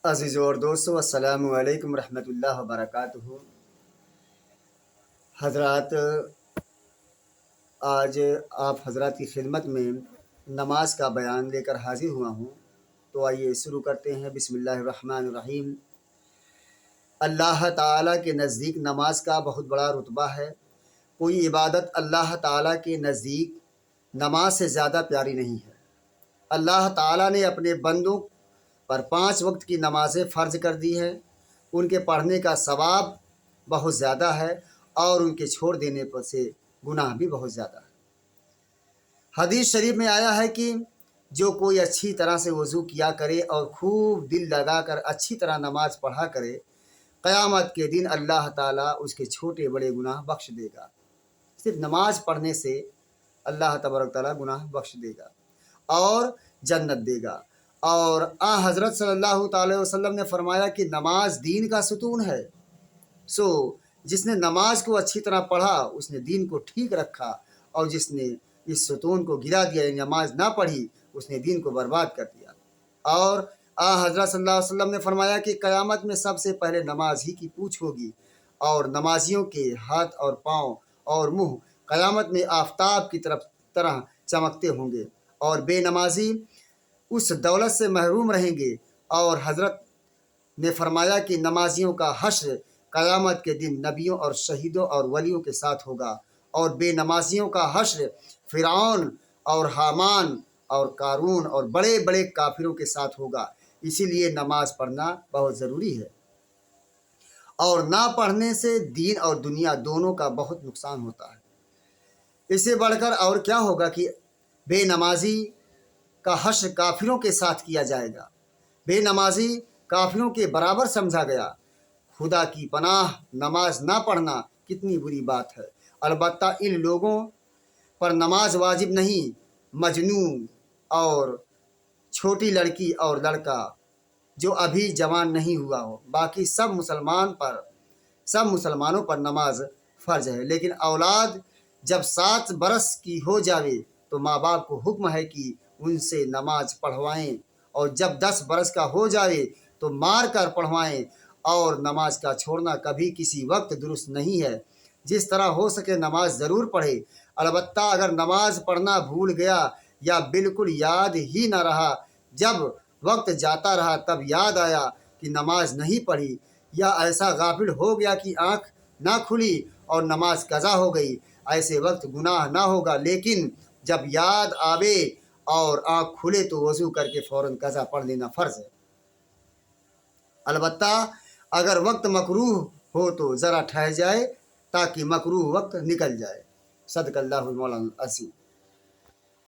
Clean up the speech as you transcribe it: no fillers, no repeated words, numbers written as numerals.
عزیزو اور دوستو، السلام علیکم ورحمۃ اللہ وبرکاتہ۔ حضرات، آج آپ حضرات کی خدمت میں نماز کا بیان لے کر حاضر ہوا ہوں، تو آئیے شروع کرتے ہیں۔ بسم اللہ الرحمن الرحیم۔ اللہ تعالیٰ کے نزدیک نماز کا بہت بڑا رتبہ ہے۔ کوئی عبادت اللہ تعالیٰ کے نزدیک نماز سے زیادہ پیاری نہیں ہے۔ اللہ تعالیٰ نے اپنے بندوں پر 5 وقت کی نمازیں فرض کر دی ہیں۔ ان کے پڑھنے کا ثواب بہت زیادہ ہے اور ان کے چھوڑ دینے پر سے گناہ بھی بہت زیادہ ہے۔ حدیث شریف میں آیا ہے کہ جو کوئی اچھی طرح سے وضو کیا کرے اور خوب دل لگا کر اچھی طرح نماز پڑھا کرے، قیامت کے دن اللہ تعالیٰ اس کے چھوٹے بڑے گناہ بخش دے گا۔ صرف نماز پڑھنے سے اللہ تبارک تعالیٰ گناہ بخش دے گا اور جنت دے گا۔ اور حضرت صلی اللہ تعالی وسلم نے فرمایا کہ نماز دین کا ستون ہے۔ جس نے نماز کو اچھی طرح پڑھا اس نے دین کو ٹھیک رکھا، اور جس نے اس ستون کو گرا دیا، نماز نہ پڑھی، اس نے دین کو برباد کر دیا۔ اور حضرت صلی اللہ علیہ وسلم نے فرمایا کہ قیامت میں سب سے پہلے نماز ہی کی پوچھ ہوگی، اور نمازیوں کے ہاتھ اور پاؤں اور منہ قیامت میں آفتاب کی طرح چمکتے ہوں گے، اور بے نمازی اس دولت سے محروم رہیں گے۔ اور حضرت نے فرمایا کہ نمازیوں کا حشر قیامت کے دن نبیوں اور شہیدوں اور ولیوں کے ساتھ ہوگا، اور بے نمازیوں کا حشر فرعون اور حامان اور قارون اور بڑے بڑے کافروں کے ساتھ ہوگا۔ اسی لیے نماز پڑھنا بہت ضروری ہے، اور نہ پڑھنے سے دین اور دنیا دونوں کا بہت نقصان ہوتا ہے۔ اس سے بڑھ کر اور کیا ہوگا کہ بے نمازی کا حشر کافروں کے ساتھ کیا جائے گا۔ بے نمازی کافروں کے برابر سمجھا گیا۔ خدا کی پناہ، نماز نہ پڑھنا کتنی بری بات ہے۔ البتہ ان لوگوں پر نماز واجب نہیں، مجنون اور چھوٹی لڑکی اور لڑکا جو ابھی جوان نہیں ہوا ہو، باقی سب مسلمانوں پر نماز فرض ہے۔ لیکن اولاد جب 7 برس کی ہو جاوے تو ماں باپ کو حکم ہے کہ ان سے نماز پڑھوائیں، اور جب 10 برس کا ہو جاوے تو مار کر پڑھوائیں۔ اور نماز کا چھوڑنا کبھی کسی وقت درست نہیں ہے۔ جس طرح ہو سکے نماز ضرور پڑھے۔ البتہ اگر نماز پڑھنا بھول گیا یا بالکل یاد ہی نہ رہا، جب وقت جاتا رہا تب یاد آیا کہ نماز نہیں پڑھی، یا ایسا غافل ہو گیا کہ آنکھ نہ کھلی اور نماز قضا ہو گئی، ایسے وقت گناہ نہ ہوگا، لیکن جب یاد آوے اور آنکھ کھلے تو وضو کر کے فوراً قضا پڑھ لینا فرض ہے۔ البتہ اگر وقت مکروہ ہو تو ذرا ٹھہر جائے تاکہ مکروہ وقت نکل جائے۔ صدق اللہ مولانا العظیم۔